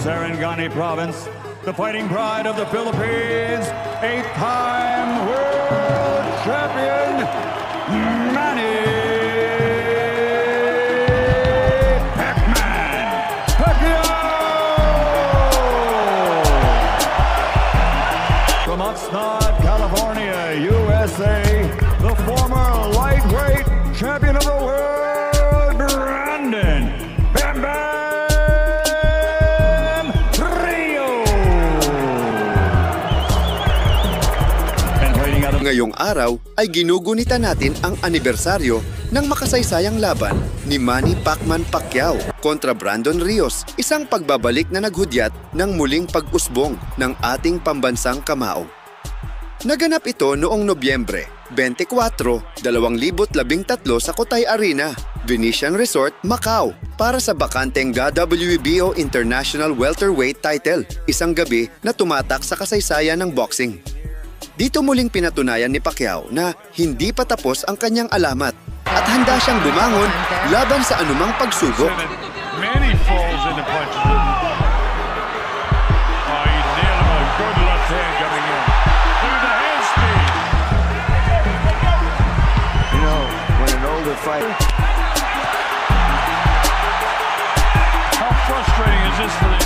Sarangani Province, the fighting pride of the Philippines, 8-time world champion, Manny Pacman Pacquiao! From Oxnard, California, USA, the former lightweight champion of the world, Brandon Bam Bam Rio! Ngayong araw ay ginugunita natin ang anibersaryo ng makasaysayang laban ni Manny Pacman Pacquiao kontra Brandon Rios, isang pagbabalik na naghudyat ng muling pag-usbong ng ating pambansang kamao. Naganap ito noong Nobyembre 24, 2013 sa Cotai Arena, Venetian Resort, Macau para sa bakanteng WBO International Welterweight title, isang gabi na tumatak sa kasaysayan ng boxing. Dito muling pinatunayan ni Pacquiao na hindi pa tapos ang kanyang alamat at handa siyang bumangon laban sa anumang pagsubok. Manny falls into punches. Oh, he nailed him. A good left hand coming in. Look at the hand speed. You know, when an older fighter... How frustrating is this for the...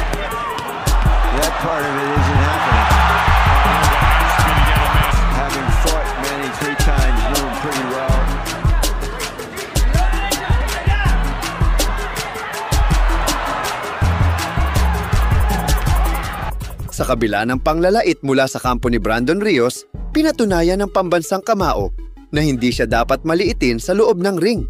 That part of it isn't happening. Having fought Manny 3 times, knew him pretty well. Sa kabila ng panglalait mula sa kampo ni Brandon Rios, pinatunayan ng pambansang kamao na hindi siya dapat maliitin sa loob ng ring.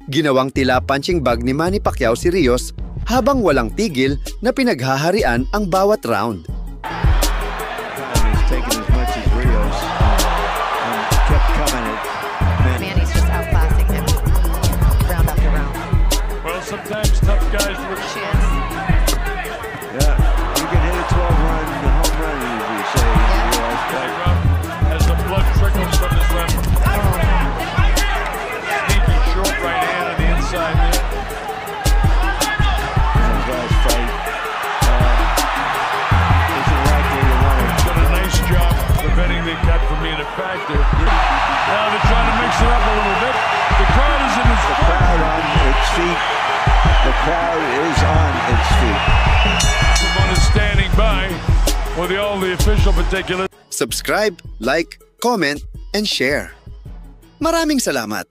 Ginawang tila punching bag ni Manny Pacquiao si Rios habang walang tigil na pinaghaharian ang bawat round. Manny's just outclassing him, round after round. Well, sometimes tough guys with Chance. Yeah, you can hit a 12-run home run, as we say. as the blood trickles from his left. Sneaky short right hand on the inside there. His last fight isn't likely to want to... Done a nice job preventing the cut from being a factor. Now they're trying to mix it up a little bit. The crowd is in its The crowd on its feet. The crowd is on its feet. Someone is standing by with all the official particulars. Subscribe, like, comment, and share. Maraming salamat!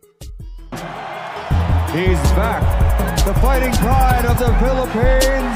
He's back. The fighting pride of the Philippines,